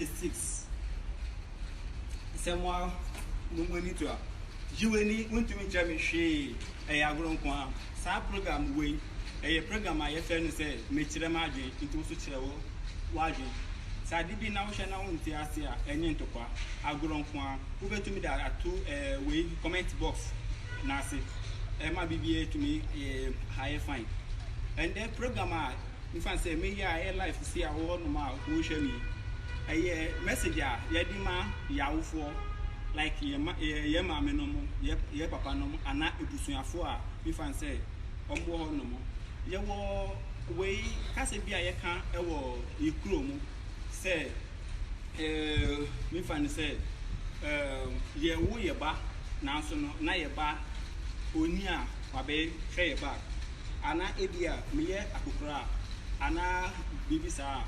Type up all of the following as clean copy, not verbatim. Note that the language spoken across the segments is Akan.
96 semwa mumoni to jiweni untumi chami hwe agro nko sa program we program a yefe no say mechire ma adwen nti wo so kire wo wadwen sa di bi na wo hwe na wo nti ase a enye ntokwa agro nko wo betumi da ato we comment box na ase ma bibie tumi high fine and then program a if I say me ya life see a wo no ma wo hwe ni message a yedi ma yawofo like ye ma me no mo ye papa no mo ana ebusuafo a if I say ombo ho no mo ye wo we kase bia ye kan e wo ikuro mu say me fan say ye wo ye ba na so no na ye ba oni a wabe hwe ye ba ana ebia me ye akokora ana bibisa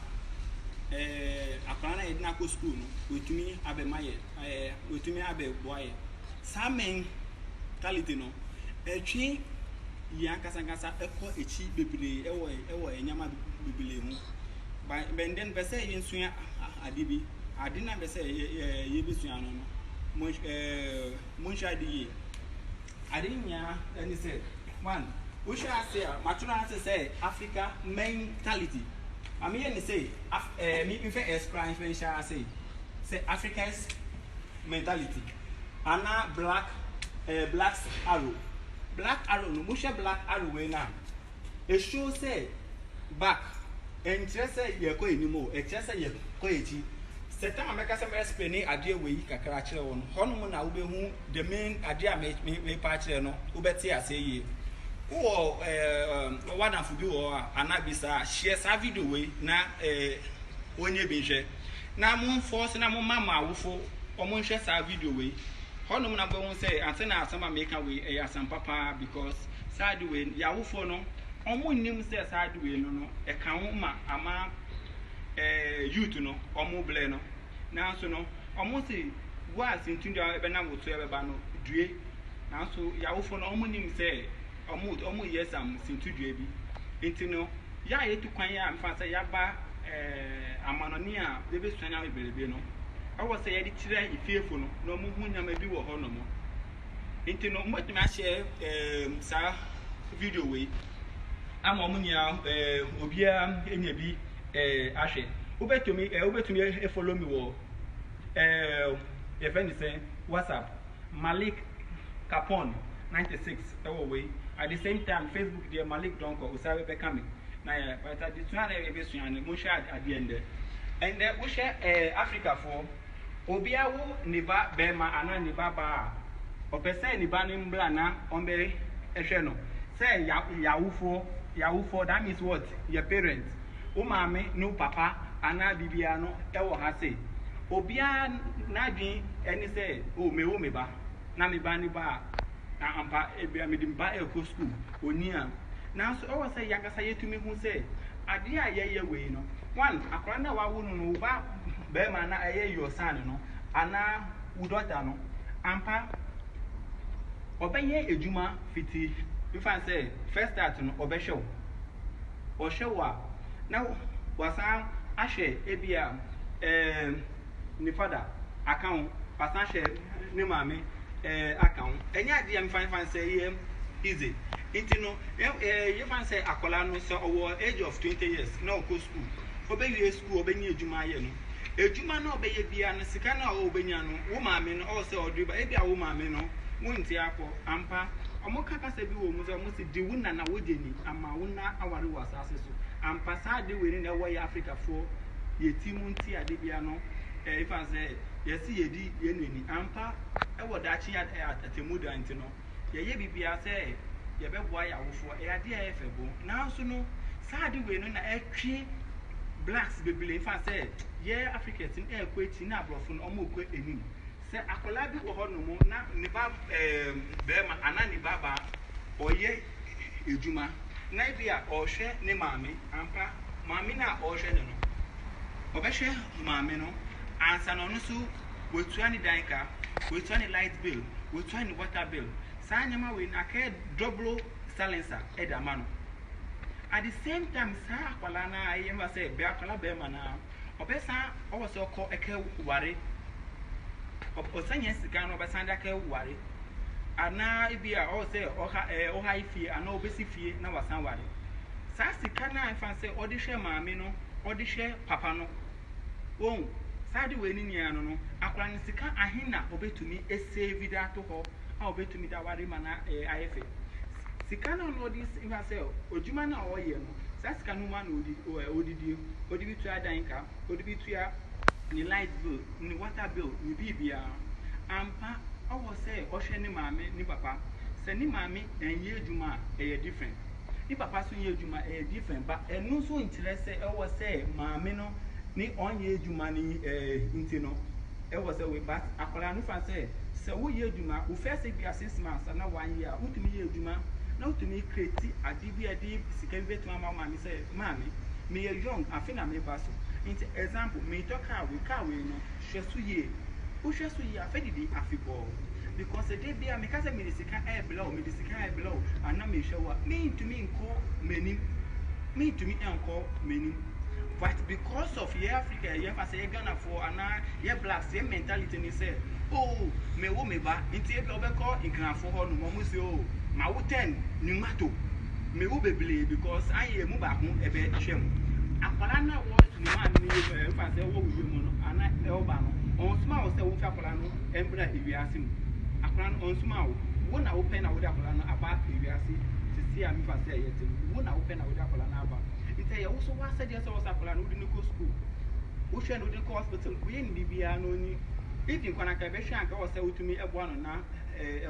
akwana edna ko school no wetumi abe maye wetumi abe boye samen quality no etwi ya kasangasa eko echi bebele ewo enyama bebele mu benden bese yensua adibi adina bese ye besua no mo shadi adinya any say one we shall say matuna say Africa mentality I mean say me prefer explain shall say Africa's mentality ana black arrow no musha black arrow we na e show say back and say ye ko enimo e say ye ko echi setan ameka say me explain ade we kakra kire won hono na wo be hu the main ade a me pa kire no wo beti ase ye wo one of do anabisa share sa video we na onye bi hwe na mo force na mo mama awofo omo hwe sa video we hono na bo hu say antena asama make we asam papa because side we yawofo no omo nim say side we no e kan ho ma ama youth no omo ble no na so no omo say wa sintundu e be na woto e be ba no due na so yawofo no omo nim say omo yes am sintudue bi entino ya yetu kwan ya mfa say ya ba amanoni a de be suanya bebelebe no awo say ya di kire ifiefo no no mo hu nyama bi wo ho no mo entino mo tumi a share sa video we ama omo nya obia enya bi ahwe obetumi follow me wo friend say WhatsApp Malik Capone 96 away at the same time Facebook dear Malik Donko usabe bekame na ya but at the one e be suan mo share at the end and we share Africa for obia wo niba bema ana niba ba opese niba ni mbla na ombe ehwe no say yawufo that means what your parents o mame no papa ana bibia no ewo ha say obia na dwen eni say o me ba na me ba ni ba na ampa ebia me dimba eko school oni a na so o say yakasa yetumi hu say ade a ye we no one akora na wa wo no ba be ma na eye your son no ana wo daughter no ampa obeye ejuma fiti if I say first start no obehwe o hwewa na wasan ahwe ebia ni father account wasan hwe ni mame account enya dia me fan say easy intino you fan say akola no so over age of 20 years na go school obewie school obenye ejuma ye no ejuma na obeye bia no sika na obenya no wo maame no o say odu ba ebia wo maame no wonti akọ ampa omokaka se bi wo mu so mo se di wuna na wojeni ama wuna aware wasase so ampa sa de we ni na wo ya Africa for yetimu nti ade bia no if I say yes yedi yeneni ampa e wo da chi atemuda nti no ye bibia say ye beboa ya wofo e ade a efebo na so no sa de we no na etwe blacks bebele if I say ye Africans in e kweti na abrofo no omo kwe enim se akola bi wo ho no mo na ne ba bema anani baba oye ejuma na bia o hwe ne maame ampa maame na o hwe ne no obehwe maame no ansa no no so wetuani danka wetuani light bill wetuani water bill sanyama we na ke double silencer edama no at the same time sa akwala na ayema say be akwala be ma na Obesa also call a care worry. Osanya sika no obesa nda care worry. Ana ibia all say or high fee and no basic fee na wasan worry. Sa sika na fancy odishe maame no, odishe papa no. Won sadi we ni nia no akwa ni sika ahina obetumi esave da to ho a obetumi da worry mana ayefe. Sika no no this if I say ojuma na oye no sa sika no ma no odi bitu adanka odi bitu ya ni light bill ni water bill ni bibia ampa owo say ohwe ni maame ni papa se ni maame enye ejuma different ni papa so nye ejuma different but enu so interest owo say maame no ni onye ejuma ni nti no ewo say we but akola no fa say se wo ye ejuma wo first bia 6 months na 1 year utumi ye ejuma na utumi create adi sika betu mama me say maame me young afina me baso into example me talk car we no hwesu ye wo hwesu ye afedidi afibo because the day bia me kasa me sika below and na me hwewa me to me nko meni me to me enko meni but because of ye Africa ye fa say Ghana for ana ye blacks ye mentality ni say oh me wo me ba into e obeko ikrafo ho no mo say oh ma wo 10 ni mato me wo bebele because aye mu ba ho ebe hwem akwala na wo ni ma ni fa say wo wi mu no ana e oba no on suma wo say wo fa akwala no embra ewiase mu akwala no on suma wo na wo pen na wo da akwala no aba ewiase sisi a mi fa say ye tem wo na wo pen na wo da akwala no aba ite ye wo so wa say je so akwala no di no go school wo hwe no di go hospital wo ye ni bia no ni if kwana ka be hwe anka wo say wotumi ebo no na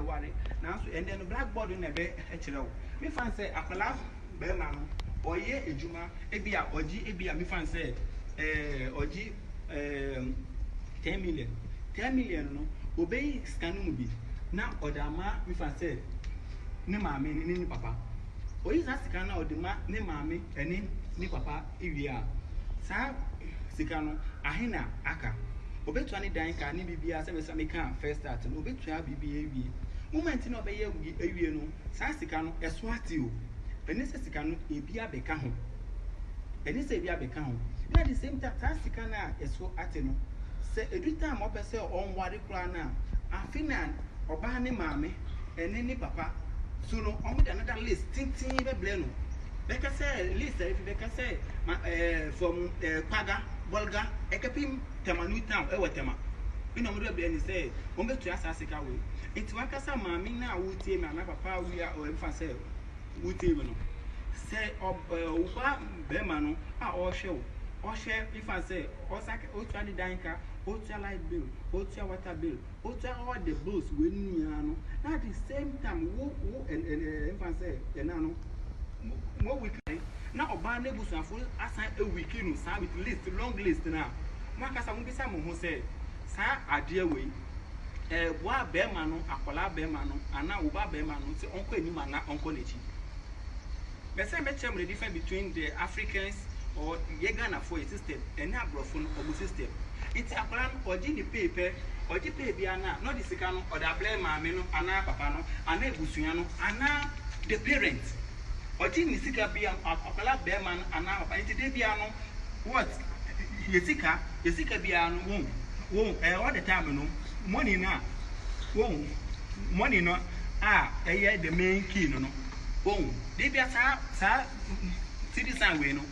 ware na so and then blackboard na be kire wo me fan say akwala be ma no oye ejuma ebia oji ebia me fan say oji 10 million no obey scan mu bi na odama me fan say ne maame ni papa oyi za scan na odama ne maame ene ni papa ewia sa sika no ahina aka obetu ani dan ka ni bibia se me ka first start no obetu a bibia ewie moment na obeye ewie no sa sika no eso ati o eni se sika no ebia beka ho na the same time sa sika na eso ati no se every time opese on ware kura na afina oba ne maame eni ni papa so no on with another list tintin be ble no beka say list if beka say from Paga Bolga ekapim temanu town e wetema ino mo be ni say o betu asase ka we enti wakasa maami na wutie me na papa wi a o emfa say wutie me no say oba be ma no a o hwe ifa say o sake o twa ni danka o twa light bill o twa water bill o twa all the bills we nua no at the same time wo emfa say na no mo weekly na oba na busuafo asan a weekly no sa with list long list na makasa mo bisa mo ho say sa ade we boa be ma no akola be ma no ana wo ba be ma no say onko eni ma na onko lechi be say me chem the difference between the Africans or Ghana for a system and abrofo no obu system it akola no oji ni paper oji pay bia na no the sika no o da blame ma me no ana papa no ana ebusua no ana the parents oji ni sika bia akola be ma no ana papa it dey bia no what yesika bia no won all the time no money na won money no the main key no won dey bia sa citizen we no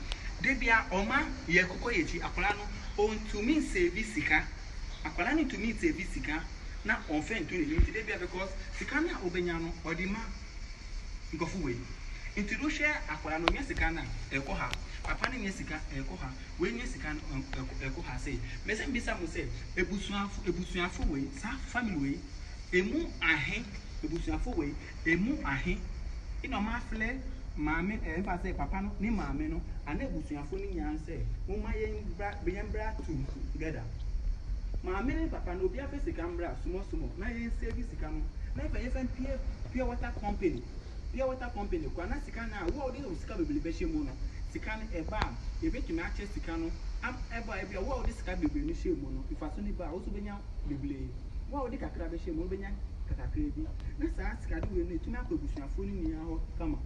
dey bia oma ye kokko yechi akola no on to me save sika akola ni to me save sika na on fen to ni dey bia because sika na obenya no odima ngofu we inti do share akola no nya sika na eko ha papa ni nya sika eko ha we nya sika eko ha say me say bisa mo say ebusuafo we sa family we emu ahe ebusuafo we emu ahe ino ma fle maame emfa say papa no ni maame no ana ebusuafo ni nya say mo ma ye bra two together maame ni papa no obi afa sika mbra sumo na ye save sika no na ifa ye fan pure water company kwa na sika na wo de sika bebele be hye mu no sika no eba ebetumi ache sika no am eba ebia wo de sika bebele ni hye mu no ifa so ni ba wo so benya bebele wo de kakra be hye mu benya kakra bi na sa sika de we no etumi akobusuafo ni nia ho kama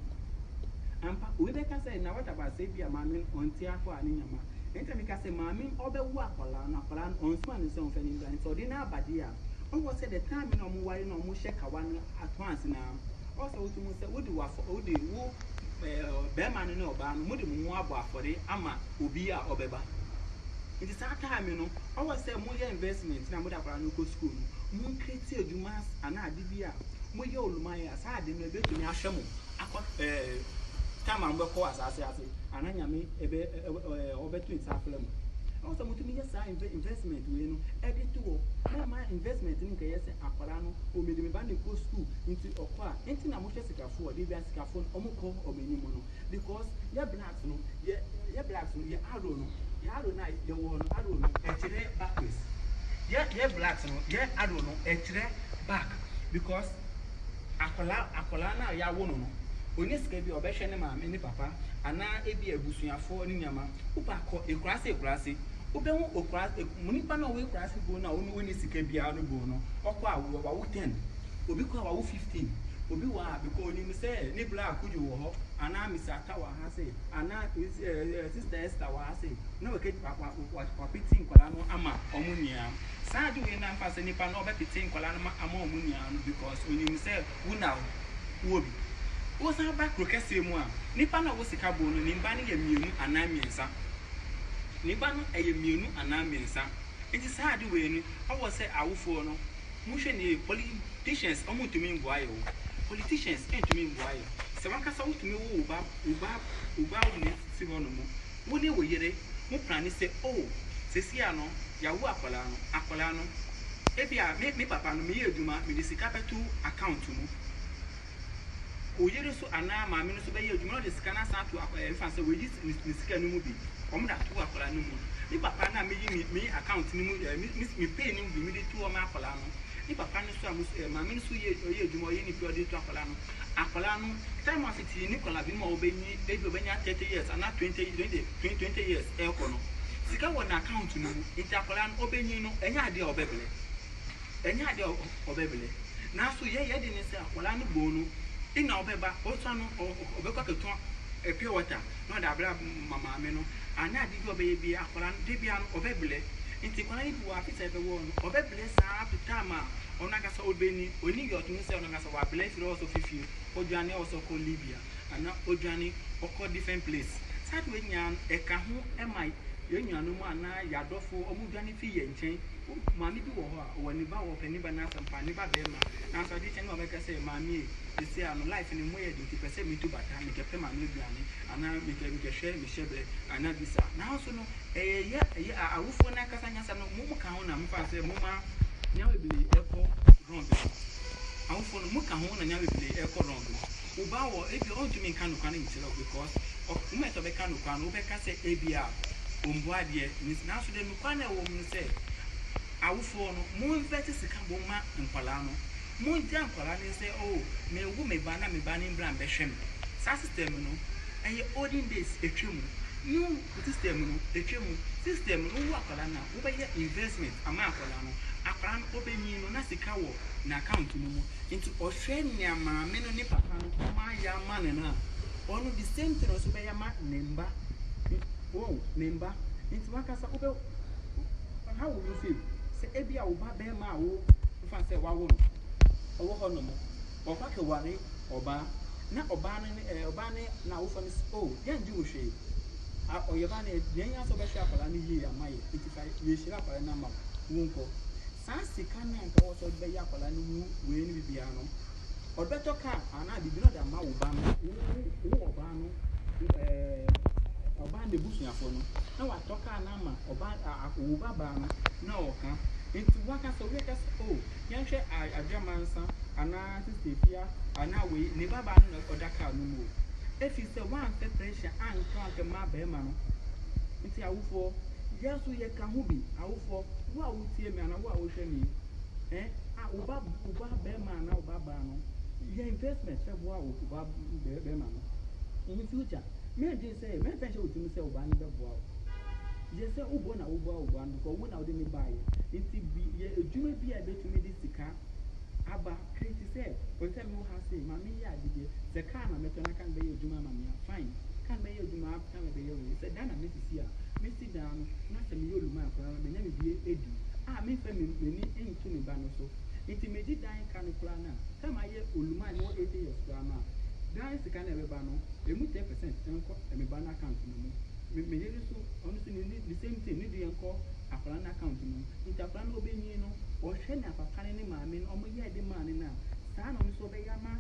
ampa we be ka say na what about say bia maame onti afọ ani nyama Anytime I say, Mammy, or the work or on swan and some fanning blind, so dinner, but dear. Oh, was at the time in no wine or mushaka one at once now. Also, to say, what do I for Odi, who Bearman and Oban, would more for the Ama, Ubia or Beba. It is that time, I was say more investments now with our local school. Moon created you must and I did ya. More old my as I didn't get to me a shamu. I got time and work as I say, and I am over twins after them. Also, to me, yes, I investment, edit to my investment in case Aquarano, who made me band go school into Aqua, into Namushka for the Vascafon, Omoko, or Minimono, because you're blacks, no, you're blacks, you're Aron, you're night, you're one, Aron, actually backwards. Yeah, blacks, no, yeah, Aron, actually back, because Aqualana, ya wono. When you skip your best enemy, any papa, and now it be a bushia for Niama, Upako, a grassy. Open o class, Munipano will class go now only when it's a Kabia bono, or about 10, Obiqua 15, Obiwa, because you say, Nibla, could you walk, and I miss Atawa has it, and now is Sister Esther was it. No, okay, Papa, what Papitin Colano Ama, Omunia. Sadu in Ampas and Nipan over Pitin Colano Amomunia, because when you say, who now, Wobi. Was our back Rocassi one? Nipana was a carbon, Nimbani a mune, and I mean, sir. Nibano a munu and I mean, sir. It is hard to win. I was say, I will follow. Motion politicians almost to mean why. Politicians ain't to mean why. Samaka saw to me, Uba, Sivonomo. When you were here, Mupani say, oh, Ceciano, Yawu Aqualano. Ebia, make me papa no me Duma, me this capital account to me. Oyereso ana ma me no so be ye adwuma de sika na sa to fa se we yi sika no mu bi o mu da to akola no mu ni papa na me yi me account ni mu me pay ni bi me de to o ma akola no ni papa no so ma me no so ye adwuma ye ni pure de to akola no time of it ni kola bi ma obenyi e bi obenya 30 years ana 20 years e ko no sika won account no mu nti akola no obenyi no enya ade obebele na so ye de ni se akola no bo no ina obeba otano obekwa keton pure water no da bra mama me no ana di bi obeye bi akola de bia no obebele nti kwana ni wa afisa be wo no obebele sa pitama ona ga so obeni oni yo tun se ona ga so wa bless no so fifi odwane also ko Libya ana odwane oko different place sad we nyan e ka ho e mai ye nyanu mu ana yadofo omudwane fi ye nchen mami bi wo ho a wani ba wo pani ba na sampa ni ba be ma na so di chen no be ka say mami e say ano life ni mo ye di pese mi tu bata mi ke pe ma no duane ana mi ke share mi shebe ana bisa na so no ye awufo na kasa nyasa no mu ka ho na mu fa say mu ma nyawe bi eko wrong awufo no mu ka ho na nyawe bi eko wrong uba wo e bi on to me kan kan ni tell because of mu eto be kan kan wo be ka say ebia omboade ni na so de mu kan e wo mu say awufo no mu invest sika bo ma nkwala no mu ntia nkwala ni say oh me wu me ba na me ba ni mbra be hwem sa system no eye olden days etwemu new system no etwemu system no wo akwala na wo be investment ama akwala no akwala no obenyi no na sika wo na account no mu into ohwe nya ma me no ni papa no ma ya ma ne na onu the same thing so be ya ma nemba oh nemba into wakasa wo be how will you feel say ebia wo ba be ma wo fa say wa wo owo ho no mo o fa ke ware oba na oba ne na wo fa ni oh yan di wo hwe a oyeba na yan ya so be hwe akwala ni yi amaye 55 ye hira akwala na ma wo nko sa sika na nka wo so be ya akwala ni mu we ni bibia no obeto ka ana bibi no da ma wo ba no wo oba no oba de busuafo no na wa toka na ma oba wo baba no na oka enti waka so we ka oh yan hwe adwamansa ana sisefia ana we ne baba no na odaka no mu efi se one pressure an ka ma be ma no enti awufo yesu ye ka hu bi awufo wo a wutie me ana wo a wo hwe mi wo ba be ma na wo baba no ye investment se wo a wo ba be ma no in future me dey say me penshe wo timi say wo ba ni be bo ye say wo bo na wo bo ko wo na wo de ni buy enti bi ye ejuma bi a betumi di sika aba create say o tell me how say mami ya dide the car na meto na kan be ejuma mami fine kan be ejuma kan be ye we say dana me sisi a me sit down na se me yolu ma akora me nya me bie edu me fe me ni entu me ba no so iti me di dan ka no kura na time aye oluma ni 80 years kura ma dan sika na ebe ba no emu 10% enko me ba na account no me yeri so onu so ni the same thing ni di enko akora na account no iti akora no obenyi no o hwe na papa ne maame no omo ye de ma ne na saa no so be ya ma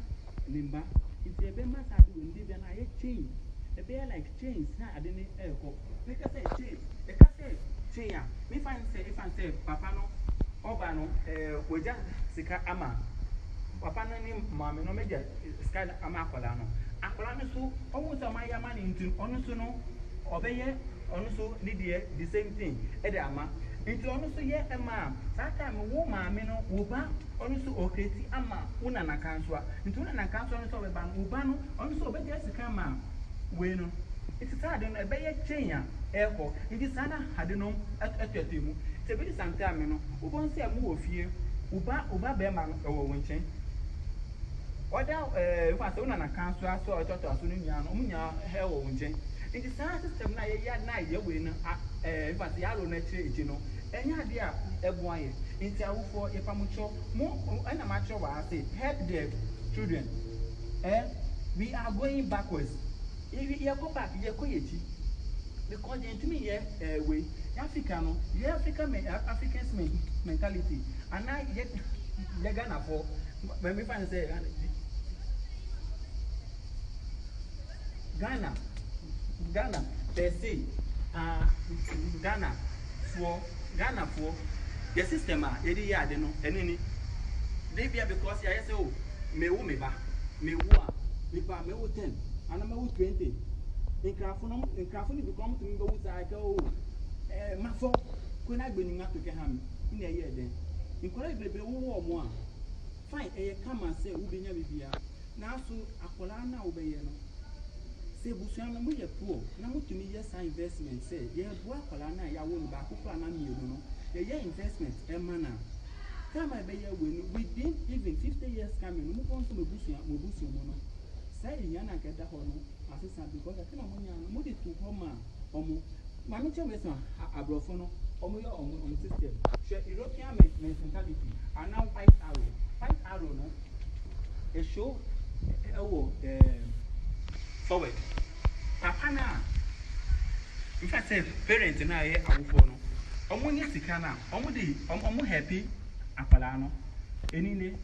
nimba iti ebe ma sa do ndi bia na ye change ebe like change na ade ni eko me ka say change e ka say change ya me find say if I say papa no oba no oja sika ama papa no ni maame no meja sika ama akola no so owo so ma ya ma ni ntin onu so no obeye onu so ni the same thing e de ama ntin onu so ye ema that time wo maame no wo ba onu so okreti ama una na kanswa ntin una na kanswa no so be ba no wo ba no onu so obeja sika ma we no it is hard no ebeye chenya eko nti sana hade no atwatemu tebidi sometime no wo bon se mu ofie uba be ma no ewo wonchen oda fa se una na kanso aso ototo aso no nya no munya he wo wonchen nti sana system na ye ya na ye we no fa se yaro na chire eji no enya ade a ebo aye nti awufo ye pamucho mo na ma cho wa say help the children we are going backwards if you go back you go yechi because to me yeah way Africa no yeah African's mentality and now yet Ghana for when we find say Ghana they say Ghana for the system edi ya de no enini they be because ya say oh me wo me ba me wo a me ba me wo 10 and me wo 20 Nkrafo ni become to me go say oh mafo ko na gbeni ngato ke ham ni na ye den nkora bebre wo mo a fine kama say wo benya bibia na so akola na wo be ye no se busuan no mo ye pro na mo tumi ye sign investment say ye bo akola na ya wo ni ba akoko na mienu no ye investment mana kama be ye we no within even 50 years coming mo kon so mo busuan mo no say yana ke da ho no assistant because I think I'm to home omo mami che me so abrofo no omo yo omo system share European mentality and now 5 arrow no a show forward papa na if I say parent na ye awufo no omo ni sika na omo happy akwala no enine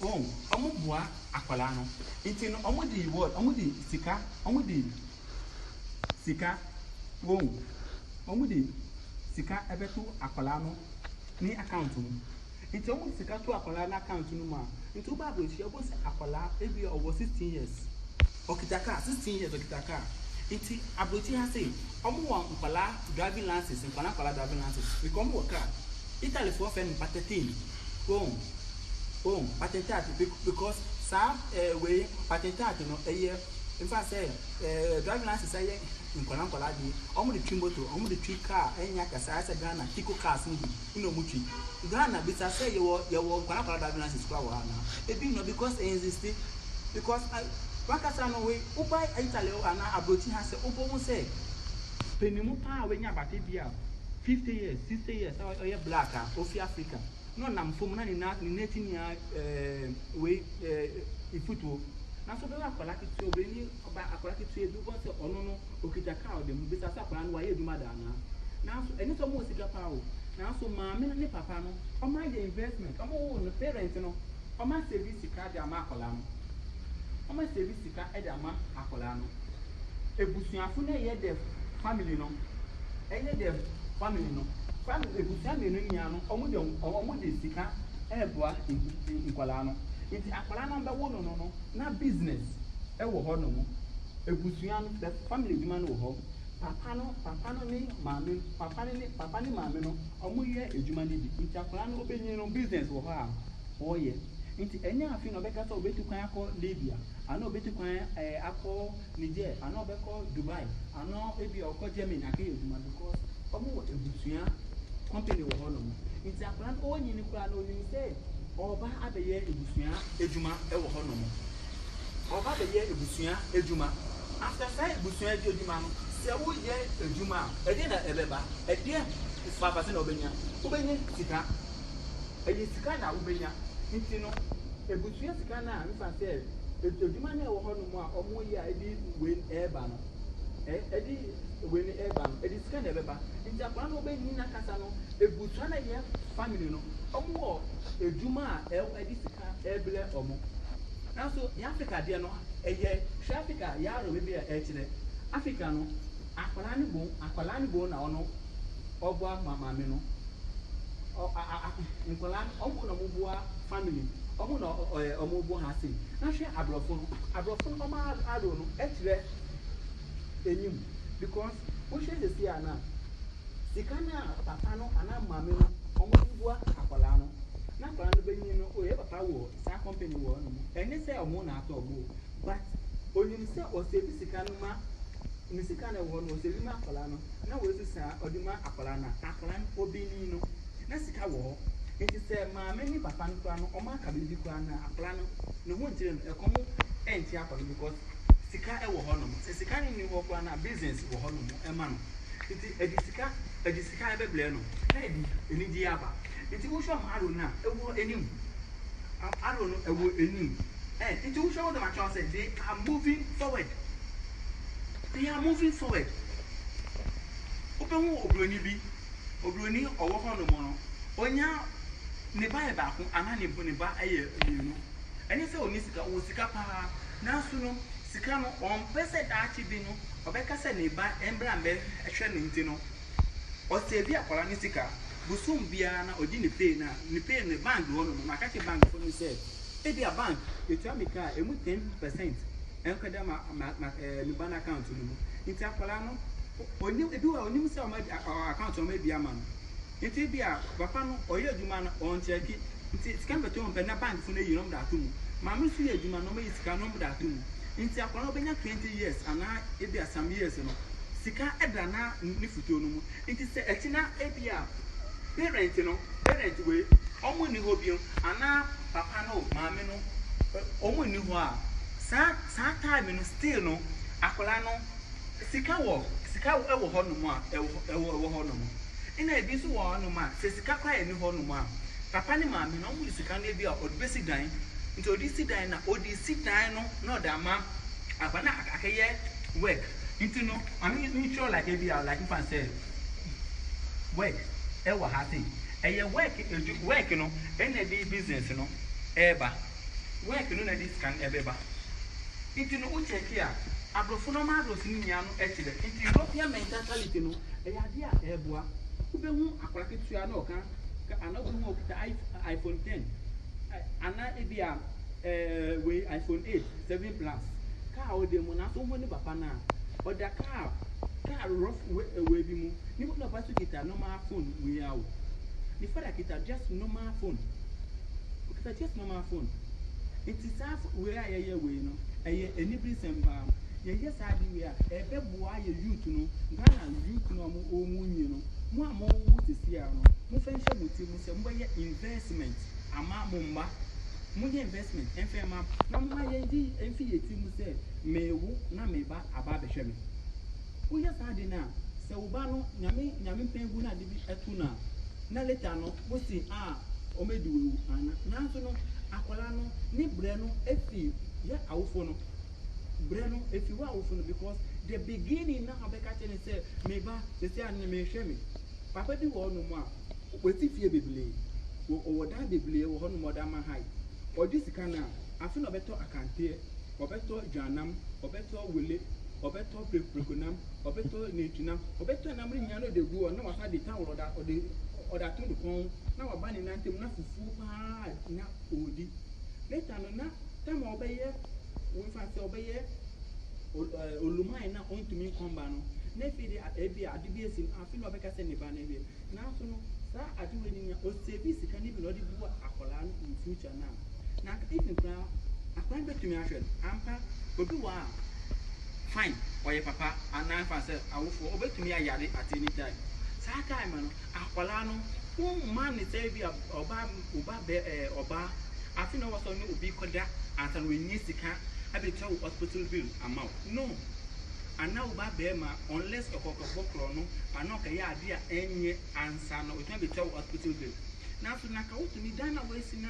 omo bua akwala no nti no omo di word omo di sika omo di sika ebeto akwala no ni account no nti omo sika to akwala na account no ma nti oba abochi obo se akwala ebi owo 16 years okitaka 16 years okitaka nti abochi ha say omo wa akwala driving license akwala driving license we come work Italy for fen patentin patentat because some way patentat no in fact say driving license say nkola di omo the twin motor omo the twin car enya kasa say Ghana tiko cars ni no mutwi Ghana bi say you nkola driving license kwa wa na ebi no because insist because wakasa no way ubai Italy ana abrochi ha say obo mu say penimu pa we nya bate bia 50 years 60 years oye black ofi Africa no nam fom na ni neti ya we ifutu na so be akola kitu obeni oba akola kitu edu bo se ono no okita ka o dem bisa sa akola no wa ye eduma da na so eni so mo sika pa o na so maame ne papa no o ma ye investment o mo no parent no o ma service ka de ama akola no o ma service ka e de ama akola no ebusuafo na ye de family no de family no family ebusuafo no nya no omo de sika eboa nkwala no nti akwala no be wo no na business e wo ho no mo ebusuan no the family duma no wo ho papa no ni maame papa ni maame no omo ye ejuma ni bi nti akwala no obenyi no business wo ho a wo ye nti enya afi no be ka so obetu kwan akọ Libya ana obetu kwan akọ Niger ana obekọ Dubai ana ebi okọ Germany akẹ ejuma because omo wo ebusuan company wo ho no mo nti akwala no onyi ni kwa no onyi say oba abeye ebusuan ejuma ewo ho no mo oba abeye ebusuan ejuma after say ebusuan ejuma no se wo ye adwuma e dey na ebeba e dey papa se na obenya sika e sika na obenya nti no ebutua sika na mfa se adwuma na e wo hono mu a omo ye a e di we eba no edi we ni eba no e di sika na ebeba nti akwa na obenyi na kasa no ebutua na ye family no omo adwuma a e di sika eble omo na so ya Africa de no eye Africa ya ro be e kire Africa no akwala ni bo na ono ogbo mama me no nkwala omo na mo bua family omo na omo bo ha sei na hwe abrofo no oma ado no e kire enyim because wo hwe de sia na sika na papa no ana mama no omo bua akwala no na akwala no benyi no o ye papa wo sa company wo no eni se omo na ato omo but onyim se o se bi sika no ma ni sika na wo no o se bi ma akwala no na wo sisa odima akwala na akwala no obini no na sika wo enti se mama ni papa no no o ma ka bi kwa na akwala no ne ho ntire no ekomo enti akwala because sika e wo ho no se sika ni wo kwa na business wo ho no e ma no enti edi sika e beble no na eni di aba enti wo show aro na ewo enim aro no ewo enim enti wo show them actually say they are moving forward openwo obroni owo ho no mo no onya ne ba e ba ko ana ne ba aye no eni se oni sika wo sika pa na so no sika no on pese da achi bi no obeka se ne ba embra mbe ehwe ne nti no o se bi akwala ne sika busum bia na odi ne pay ne bank ho no na ka che bank for me say e dia bank etu amika emu 10% enkada ma ni ban account no nti akwala no oni ebi wa oni se o ma account o ma bia ma no nti bia papa no oye adwuma no on check nti sika beto on pe na bank fo na yi no da to mu ma me su ye adwuma no ma yi sika no da to mu nti akwala no benya 20 years ana ebi some years no sika edra na ni futo no mu nti se etina ebia parent we omo ni ho bio ana papa no maame no omo ni ho a sa time no still no akwala no sika e wo ho no mu a e wo ho no mu ina ebi so wo no mu a se sika kwa e ni ho no mu a papa ni maame no omo sika na bia odbesi dan nti odisi dan na odisi dan no na odama abana akaye work nti no I mean sure like ebi like if I say work ewa hati eye work no ene di business no eba work no na di scan ebeba nti no uche kia abrofo no ma adrosi ni nya no ekire nti European mentality no eye ade a eboa ubehu akwara ketua na oka ana obehu okita iPhone 10 ana ebia we iPhone 8 7 plus ka o de mo na so ho ni papa na oda ka rough we bi mu ni mo na basu kita normal phone we yawo ni father kita just normal phone kita just normal phone it is half we aye we no eye enibri semba ye yes adi we a ebe boa ye youth no Ghana youth no mo omunyi no mo a mo wuti sia no mo fa nhye muti mo se mo ye investment ama mo mba mo ye investment enfema na mo ye di enfi ye ti mo se mewu na meba aba be hwe me uya sadi na se uba no nyame pengu na dibi etu na later no wo si omediwe ana na so no akola no ni bre no efi ya awofo no bre no efi wa awofo no because the beginning na abeka chene say meba se say an me hwe me papa bi wo no mu a wati fie bebele wo da bebele wo ho no moda ma hai odi sika na afi no beto akante obeto dwanam obeto wele obeto prekonam obeto netunam obeto namri nya no de gu na wasa de tan roda oda to kon na waba ni nantem na fufu pa na odi later no na time obeye we fa se obeye olumai na ontumi komba no na fi de ebi adibi esim afi no obeka se ne ba na ebi na so no sa adiwe ni o sebi sika ni bi no de bu akola no in future na if nkra akwan betumi ahwe ampa obi wa fine oye papa ana fa se awofo obetumi ayare at any time sa time no akola no man ni say bi oba be oba afi no waso ni obi koda ansan we ni sika abetu hospital bill amount no ana uba bema unless okokokro no anoka ya ade a enye ansa no otu be tell hospital bill na so na ka wotu ni dana we si na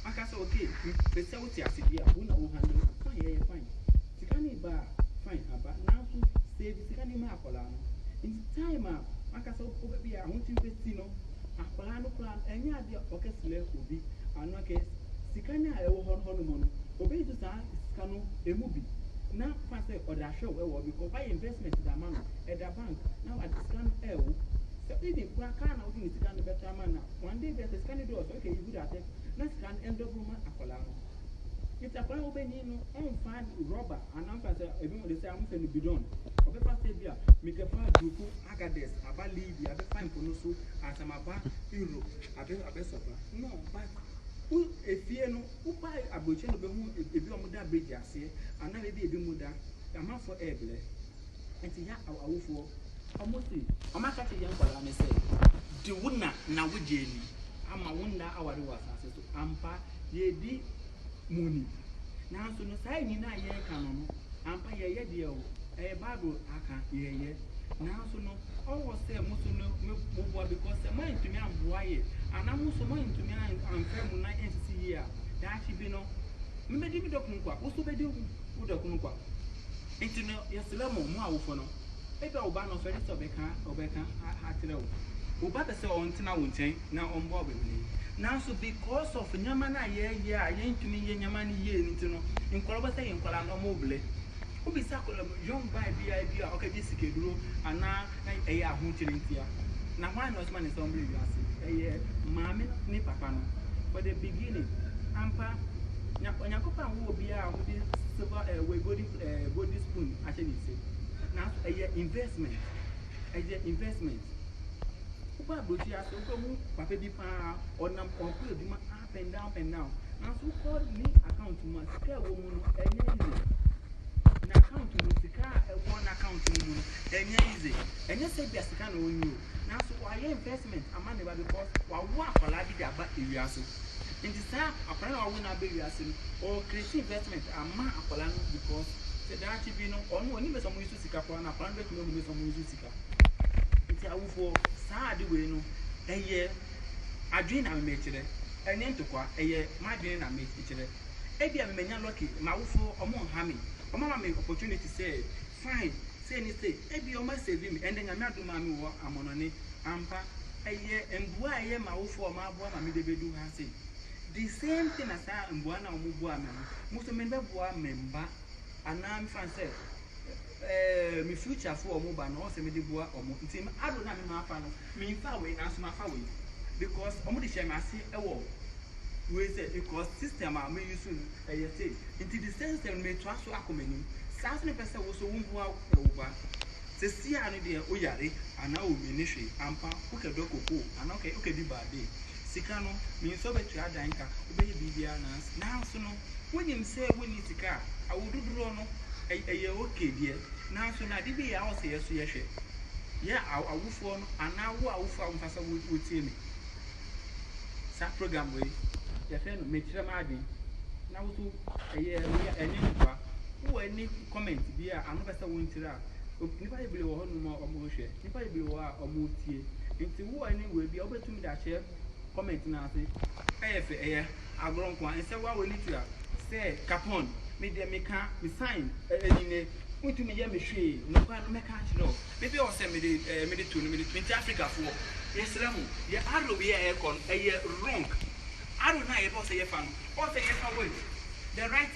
aka say okay be say wotu asidi a una o handle fine fine sikani ba fine aba na so save sikani ma akola no in time aka say o be a wotu be si no akola no plan enye ade okesile obi anoke sikani a ewo hono mo no obi to sa sikano emubi now fancy or that show because buy investment that man at the bank now at the scan so even when can now think scan better man one day there's a scan do okay you good at it let's scan end up man akolano it's a plan open you know on find rubber and now fancy even they say I'm saying be done obe fancy bia make a fan group agades aba libya abe fine for no so as am aba euro abe sofa no but efie no upa aboche no be hu ebi omuda bridge ase ana ebi muda amafo eble enti ya awofo omosi amaka che yan kwala ne say di wuna na wujeni ama wunda awari wasase so ampa ye di muni na so no sai ni na ye ka no ampa ye ye de o bible aka ye na so no owo say musu no mo because man to me amboa ye ana musu man to me amfa mu na nsisi here that be no me di dokun kwa wo so be di wo dokun kwa enti no yeselamo mu awofo no ebe oba no feri so obeka atire wo oba be se on tina wo nten na ombo obebele na so because of nyama na ye a ye ntumi ye nyama ni ye nti no nkoro be se ye nkora no mo obele obi sa ko young guy bia okay bi sikeduro ana eye ahunchire ntia na why not man is somebody you ase eye mama ni papa no for the beginning ampa nyakopa wo bia wo di silver we golden spoon actually say na eye investment upa brochi ase ko mu papa bi pa onam onko eduma up and down na so call me account ma scale wo mu no enye easy na account mu sika one account mu no enye easy enye say bia sika na onyu na so why investment amane ba because wa wo akola bi da ba ewia so in the same akola na wo na ba ewia so or create investment ama akola no because say that be no onu oni be so mu isu sika for na akola be no be so mu isu sika nti awufo saa de we no eye adwin na me kire enye ntokwa eye madwin na me kire ebia me menya lucky ma awufo omo nhame omo ma me opportunity say fine say ni say ebia omo save me ende nya me adoma me wo amonone ampa eye mbua eye ma awufo omo aboa ma me debedu ha say the same thing as mbua na omo bua me muso me be bua memba ana me fan say mi future for omo ba no se me de bua omo nti ado na me ma afa no me fa we na so ma fa we because omo de share me ase ewo we say because system am me use say nti the system me to aso akomani sas ne pese wo so wo bua ewo ba se si anu de o yare ana o mi ni hwe ampa o ke do koko ana o ke di ba de sika no me so be tua dan ka o be bibia na so no wonim say woni sika awududuro no eye okay die na so na de bi ya o se yeso ye hwe ya awufo no ana wo awufo amfasa wo tie me sa program we ya fe no metire ma ade na wo so eye eni nkwa wo eni comment bi a anu pesa wo ntire a nipa ibile wo hono ma omo hwe nipa ibile wo a omo tie nti wo eni we bi obetumi da share comment na ase eye fe eye agronko an se wa we ni tu a say capon me de me ka me sign enine mutu me ye me hwe no kwa no me ka chiro maybe o say me de to no me de 20 Africa for yesramu ye arrow ye e kon eye wrong arrow na ye bo say ye fan o say ye fan way the right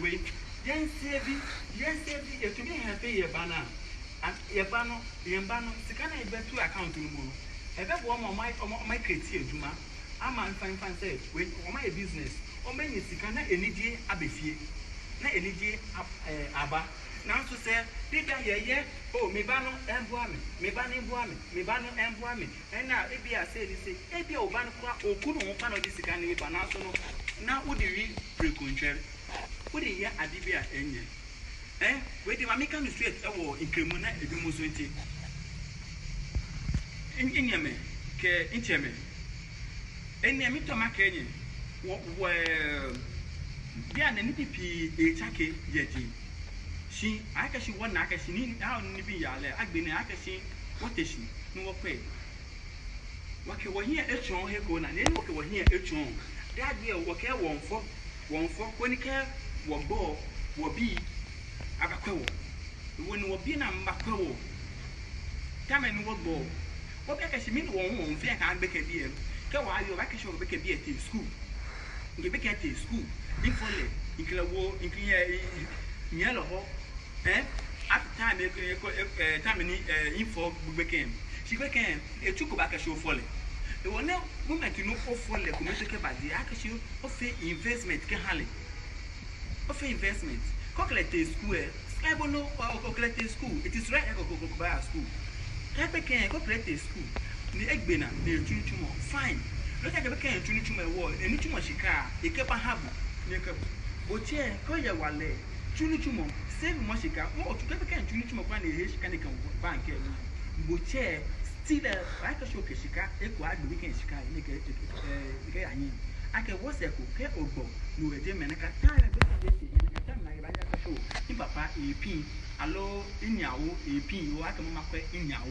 way yen save e to me have ye bana and ye bano sika na e be to account no mo e be bo my create eduma ama fan say we o my business o me ni sika na enidie abefie na enidie aba na so say bibia ye o me ba no emboa me na ebia say ni say ebia o ba no kwa okunu ho pa no di sika na ba na so no na wo di wi precontrol wo di ya adibia enye we di ma make am straight e wo inkremu na ebi mo so nti enyeme ke incheme enyeme to maka enye wo bia na ni pipi e chake yeti she I can she one I can she need now be yale I been I can see what is she no pay what can here a chon here go and then what here a chon that year what care one for when you care what ball will be abaco when will be number co come and what ball what can she mean one fair can't make a beer go while you vacation make a beer to school you make it to school in fully in clear war in clear yellow at time info became she became a took back a show folly. The one moment to know for folly commercial by the action of investment can hardly of investment. Calculate school, Skybono or calculate school. It is right to go by a school. Type can calculate school. The egg binner, the Tunichumo, fine. Look at the can Tunichuma wall, and Nichuma Shika, a kept a habu. Oche, Koya Wale, Tunichumo, save Moshika, or to get a can Tunichuma one H can bank. Boche, still like a show Kishika, a quad weekend Shika, I can watch a cook or go. You a gem and a time like show. In Papa, a pin, allo in Yao, a pin, or I can make in Yao.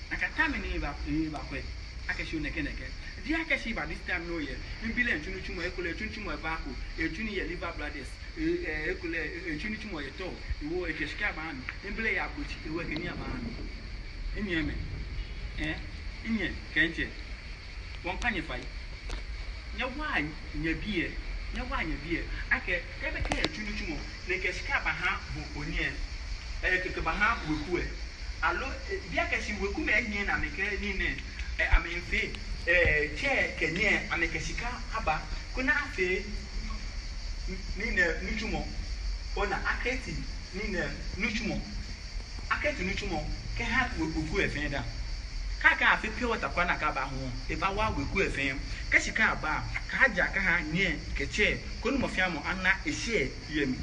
I can time in Evacuate. I can show Nekanaka. The Akashi by this time no year. In Billion Tunichuma, Tunichuma Baku, a junior liver brothers, a Tunichuma a toe, you wore a Kishkaban, in Blay Abuch, you work in your man. In Yemen, in Yen, can't you? One can you fight? No wine in your beer, no wine in your beer. I can never care Tunichumo, like a scabaha, Bonier, a Kabaha, Wukue. Allo, Biakashi will come again and make a I mean, chair Kenya and make a shika, Haba, Kunafe, Nina Nuchumo, or na Aketi, Nina Nuchumo, Aketi Nuchumo, can have Wuku Fenda. Kaka, if you want a Panakaba home, if I want Wuku FM, Kashika Ba, Kaja, near Keche, Kunumofiamo, Anna, a share, Yemi.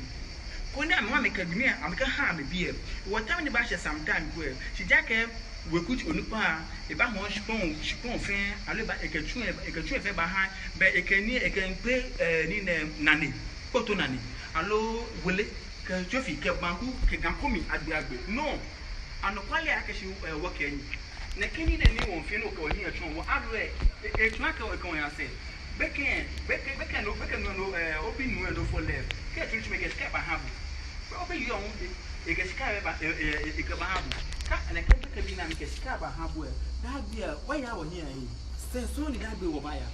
Kuna mama kadumia ameka ha me bie wota me ba hye sometime go she jake we kuchi onupa e ba ho shipon fe ale ba ekatu fe ba ha be ekani ekenpe ni nani poto nani alo wele ke jofi ke banku ke gankomi agbe no anokwale akeshi work enyi na keni na ni won fe no ko hi atwon wo adre e twa ka o kon ya se beken no obi nu no for left ke tun make escape ba ha obe young e get sky ba e ka ba habu ka na ka bi na me ke sky ba habu e da bia why ya wo here yi se so ni da be wo ba ya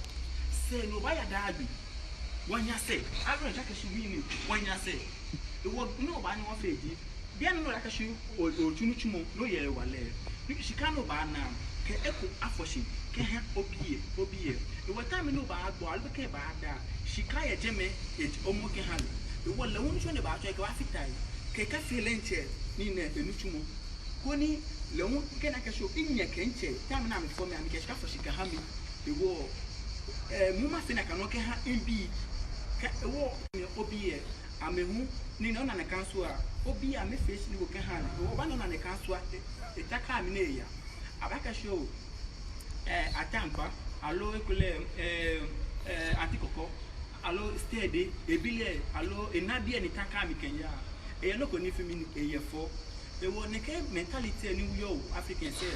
se no ba ya da bi wanya se agro ja ka shi wi ni wanya se e wo no ba ni wo fe ji bia no la ka shi o tunuchumo no ye wale ni shi ka no ba na ke eko afoshi ke ha obie e wo time no ba agbo albe ke ba da shi ka ye jeme e omo ke ha the one la won ne ba to e ka fitai ke ka feelenche ni na enuchumo koni le won ke na ka show inya kenche tam na me for me am ke ka foshi ka ha mi e wo mu ma se na ka no ke ha mbi ka e wo ni obi e amehu ni na na kan so a obi a me face ni wo ke ha ni wo ba na na kan so a e ta ka mi na ya abaka show atampa alo ekule antikoko allo steady ebile allo enabia ni taka mi Kenya e no ko ni fi mi e yefo e wo ne ke mentality ni yo African say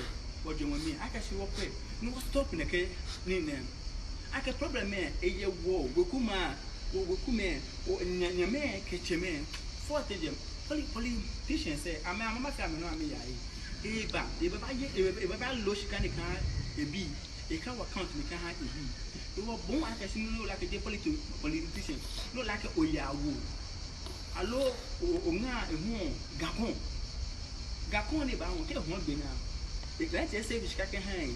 ojo mo mi aka shi wo pe no stop ne ke ni ne aka problem e ye wo wekuma o nyame ke cheme for tejem politicians say ama fa me no am ya e ba ba lo shi kan kan e bi e ka account mi kan ha e bi wo bon aka shi no like the politician no like oyawo allo onga ehu gakon ni ba won ke ho gbe na e grant say bi shika ke han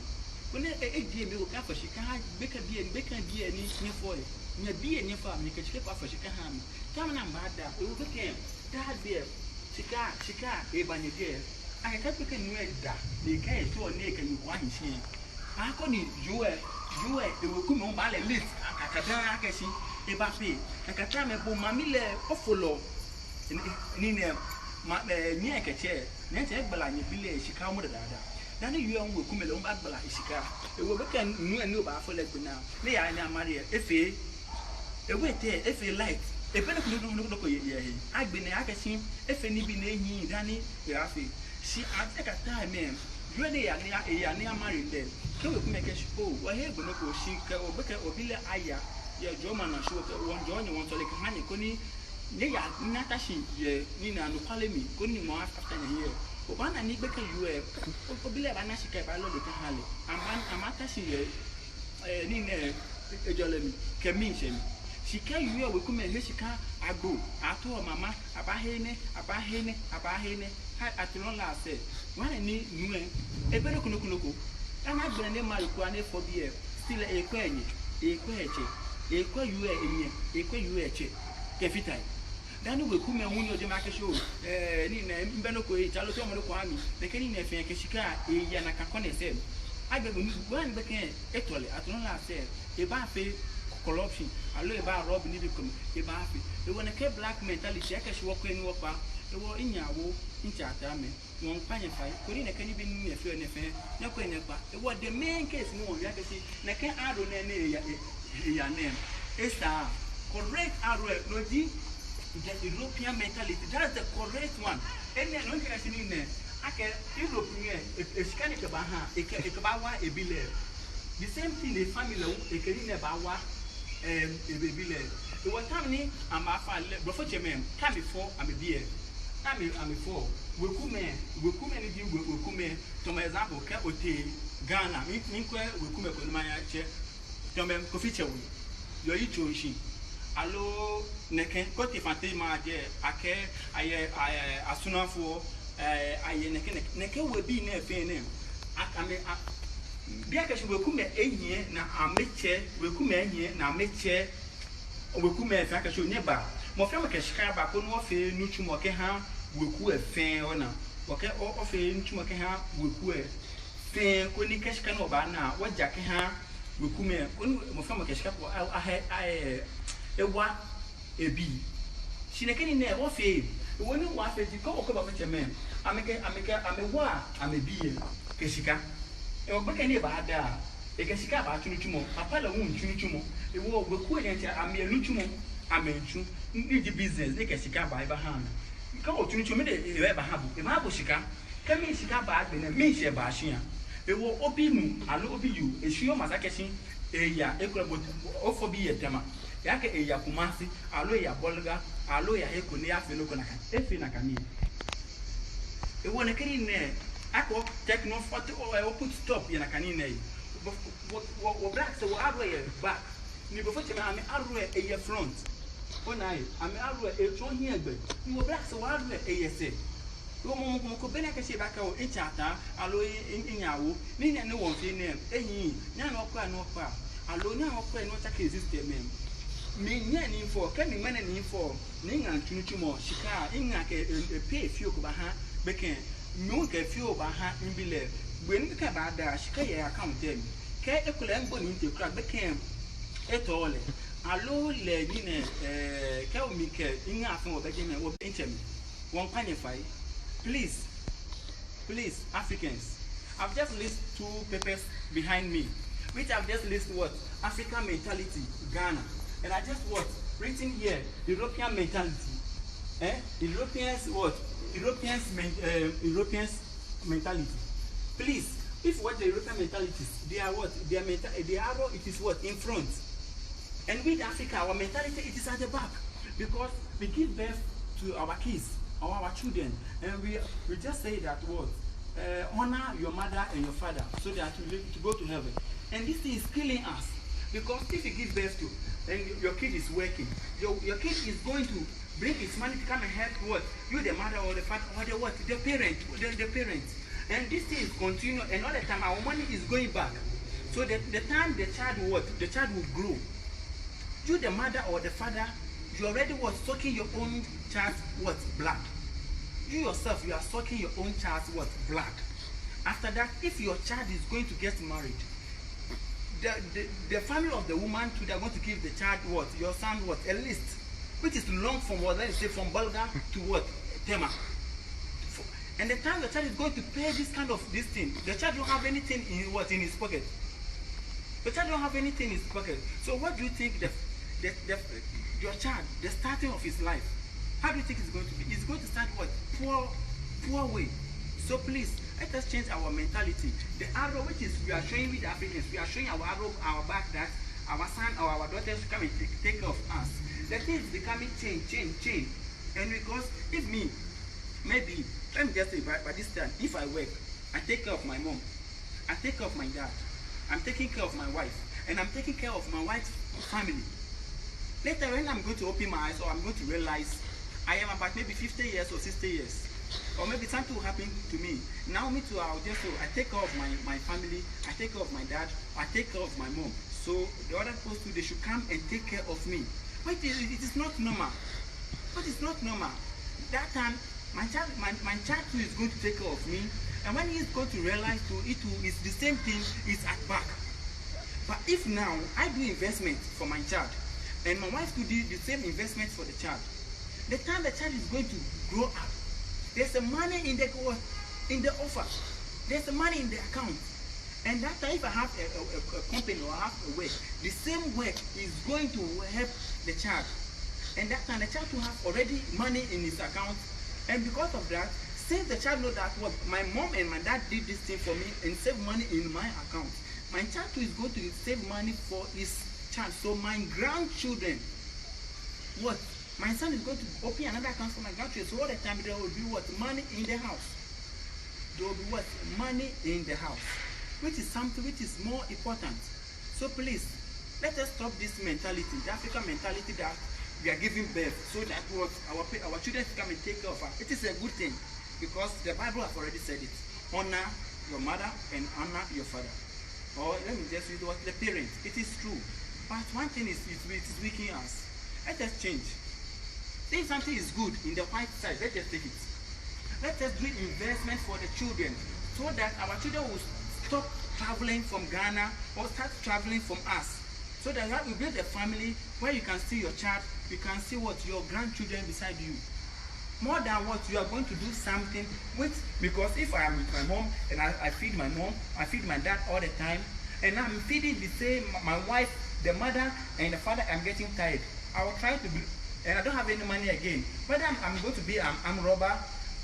ko ne e die mi o ka fa shika ha beka bie ni ni for nya bie ni fa mi ke shika fa shika ha mi tam na ba da e wo ke da bie shika e ba ni die aka ka beka nu e da ni ka e to ni ka ni kwa hin shi ako ni juwe e wo ku mo ba le list akata akashi e ba pe akata me bo mamile ofolo ni ne ma ni akache na te gbala ni bile shika mo da na ni yu wo ku me le mo ba gbala shika e wo beka nu ani o ba fo le gbina ne ya ni amare efe e we te efe light e pele ko ye agbe ne akasin efe ni bi na ehin dani irafe si ateka time really ya ne amari there ke we ku make oh wa he gbe no ko si ke obeke obile aya ye joma na show ke won jo ni won to le ka hanye ko ni ne ya natashi ye ni na no kwale mi ko ni mo after ne here obana ni gbeke you obile ba na shi ke ba lo de ka hale amata shi ye ni ne ejolemi ke mi se mi shika you we come he shika agbo ato mama abahene ha atulon la se wan ni nu ebere kunoko ana gbere ne maruku ane for be still ekwenye ekweche ekwe you enye ekwe you eche ke fitai dani we come hunyo de make show ni na mbeno ko e chalo to mo ko ami de keni na fe ke shika e ya na kakone se agbego ni wan be ken etole atulon la se e ba fe corruption allo e ba rob ni bi kom e ba fi e wona ke black mentality e ka shi woko eni wopa e wo inyawo ncha atame won panye fai ko ni na kani bi ni efe ne fe na ko eni pa e wo the main case ni won ya ke si na ke aro na ne ya name esa correct aro no di the European mentality that's the correct one and no can see ni ne ake European e skani ke ba ha e ke ba wa e bile the same thing the family e ke ni ne ba wa baby le the one time ni am afa before chairman time before am be am before we come ni di we come to my example ke ote Ghana mi ko we come ko manya che to me ko fi chewu yo yi chonshi allo neke ko ti fante ma je ake aye asunafo aye neke we bi na efe ne akame bia ka shwe ku me enye na ameche we ku me enye na ameche we ku me fa ka shwe ne ba mo fe mo ke shika ba ko no fe nuchu mo ke ha we ku efe ona o ke o fe nuchu mo ke ha we ku efe ko ni ke shika no ba na wo ja ke ha we ku me ko mo fe mo ke shika ko ewa ebi shine ke ni ne o fe wo ni wa fe ji ko ba fe cheme amewa amebi ke shika e obeke ni ba da e ke sika ba tunutumo papa la won tunutumo e wo ogbeku e ntia ame nutumo amentu ni di business e ke sika ba ha ka o tunutumo de e ba ha bu e ma bo sika ka mi sika ba agbe na mi se ba hia e wo obi mu alo obi yu e hio masakesin e ya e kura bo ofo bi ye tema ya ke e ya kumasi alo ya bolga alo ya eko ni afi no kona kan e fi na kan ni e wo ne kiri ne ako techno photo o put stop yana kanina yi wo black so arrow ye back ni go fete ma arrow e front ona yi arrow e tron here egbe ni wo black so arrow e yese wo mo ko bena ka se baka o enchata alo inyawo ni ne won fi ne ehin nya na okwa alo nya okwa no ta ka system me nya ni info ka ni mena ni info ni nga tunutumo shika inga ke pay fio ko ba ha beken no ke fio ba ha imbile gbe ka ba da shika ye account dem ke ekule ngbo ni nte kra beken etole alo le ni ne ke o mi ke inga afun obeje me wo enchem won panify please Africans, I've just listed 2 papers behind me which I've just listed what African mentality Ghana and I just what written here European mentality Europeans what Europeans mentality. Please, if what the European mentalities, they are what their arrow it is what in front, and with Africa our mentality it is at the back because we give birth to our kids or our children, and we just say that what honor your mother and your father so that you live to go to heaven, and this thing is killing us because if you give birth to and your kid is working, your kid is going to bring its money to come and help what you the mother or the father or the what the parents, and this thing is continue and all the time our money is going back. So the time the child will grow, you the mother or the father, you already was sucking your own child's what blood. You yourself you are sucking your own child's what blood. After that, if your child is going to get married, the family of the woman too, they are going to give the child what your son what a list which is long from what let's say from Bulga to what Tema. And the time the child is going to pay this kind of this thing, the child don't have anything in what in his pocket. The child don't have anything in his pocket. So what do you think your child, the starting of his life, how do you think it's going to be? It's going to start what? Poor way. So please, let us change our mentality. The arrow which is we are showing with the Africans, we are showing our arrow, our back, that our son or our daughters come and take care of us. The thing is becoming change. And because if me, maybe, let me just say, by this time, if I work, I take care of my mom, I take care of my dad, I'm taking care of my wife, and I'm taking care of my wife's family. Later, when I'm going to open my eyes, or I'm going to realize I am about maybe 50 years or 60 years, or maybe something will happen to me. Now, me too, I'll just, I take care of my family, I take care of my dad, I take care of my mom. So the other folks too, they should come and take care of me. But it is not normal. But it's not normal. That time, my child too is going to take care of me, and when he is going to realize too, it too is the same thing is at back. But if now I do investment for my child, and my wife could do the same investment for the child, the time the child is going to grow up, there's a money in the offer, there's a money in the account, and that time if I have a company or I have a work, the same work is going to help the child, and that time the child will have already money in his account, and because of that, since the child knows that what my mom and my dad did this thing for me and save money in my account, my child too is going to save money for his child. So my grandchildren, what? My son is going to open another account for my grandchildren. So all the time there will be what? Money in the house. There will be what? Money in the house. Which is something which is more important. So please, let us stop this mentality, the African mentality that we are giving birth so that what our children come and take care of us. It is a good thing because the Bible has already said it. Honor your mother and honor your father. Or let me just use the parents. It is true. But one thing is it is weakening us. Let us change. If something is good in the white side, let us take it. Let us do investment for the children so that our children will stop traveling from Ghana or start traveling from us. So that we build a family where you can see your child, you can see what your grandchildren beside you. More than what you are going to do something with, because if I am with my mom and I feed my mom, I feed my dad all the time, and I'm feeding the same, my wife, the mother and the father, I'm getting tired. I will try to be, and I don't have any money again. Whether I'm going to be I'm robber,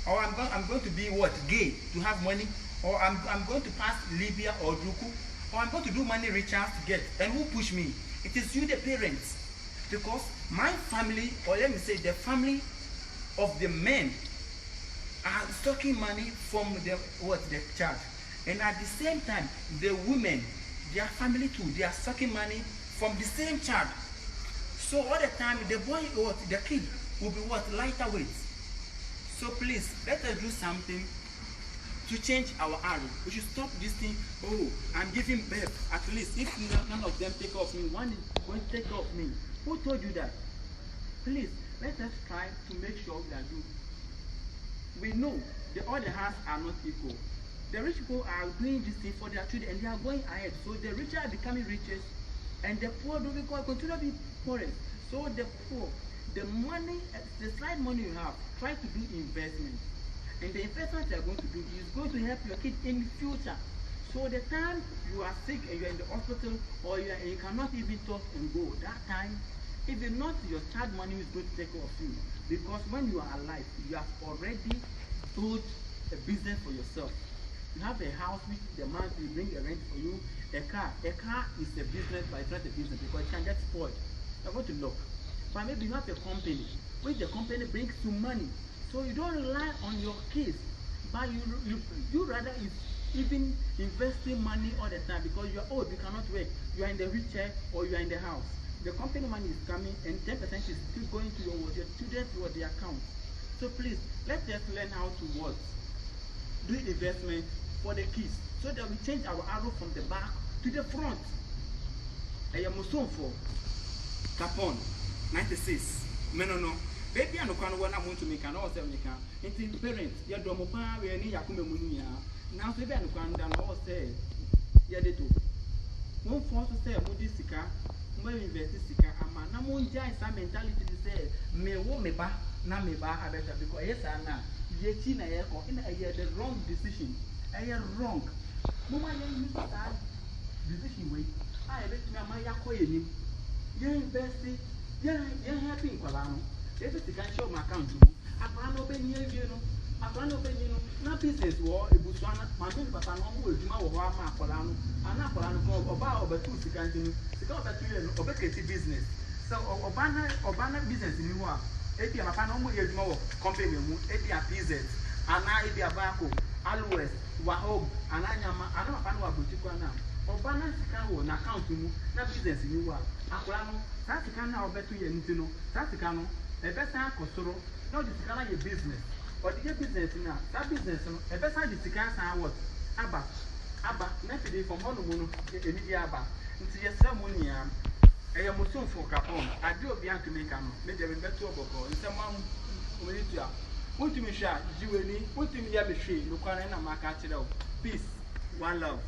or I'm going to be what, gay to have money, or I'm going to pass Libya or Druku, or I'm going to do money rituals to get. And who push me? It is you, the parents, because my family, or let me say the family of the men, are sucking money from the child, and at the same time the women, their family too, they are sucking money from the same child. So all the time the boy or the kid will be what, lighter weight. So please, let us do something to change our arrow. We should stop this thing. Oh, I'm giving birth. At least if none of them take care of me, one is going to take care of me. Who told you that? Please, let us try to make sure that we know the other hands are not equal. The rich people are doing this thing for their children and they are going ahead. So the rich are becoming richer and the poor do continue to be poorer. So the poor, the money, the slight money you have, try to do investment. And the investment you are going to do is going to help your kid in the future. So the time you are sick and you are in the hospital or you cannot even talk and go, that time, it is not your child money is going to take care of you. Because when you are alive, you have already built a business for yourself. You have a house which the man will bring a rent for you. A car is a business, but it's not a business because it can get spoiled. You're going to look. But maybe you have a company, which the company brings you money. So you don't rely on your kids, but you rather is even investing money all the time because you are old, you cannot work, you are in the wheelchair or you are in the house. The company money is coming and 10% is still going to your children or their account. So please, let us learn how to work, do investment for the kids so that we change our arrow from the back to the front. I am for Capone 96. No. Baby, I don't want to make an awesome car. It's in parents, your domopa, we are near Yakumamunia. Now, the Ben can all say, Yadeto. One force to say, Modistica, when investistica, and my Namun Jai, some mentality to say, me wo me ba, na me ba, I better because yes, I know. Yetina, or in a year, the wrong decision. I am wrong. Mama, you use that decision way. I bet my Yakoy. invest, happy in Colano. Everything can show my account. I can't open here, I can't open no business war, a Buswana, my main papa, no more, you know, Wama Colano, and not Colano, about over 2 seconds, to go back to you, obecity business. So, Obana business in New Epi a panomo is more company, Epi a PZ, and I be a Baco, Always, Wahom, and I am a Panua Butikana. Obana Sicano, account to no business in New Aquano, Saticana or better Yentino, Saticano, a better Costoro, no Discana your business, or the business in that business, a better Discana what? Abba, next day from Monomono, Emilia Abba, into your ceremony. I am soon for Capone. I do a young to make a maybe a better boko. In someone who will do. Put me shot, you will need, put me Yabishi, Lucarena Macatino. Peace, one love.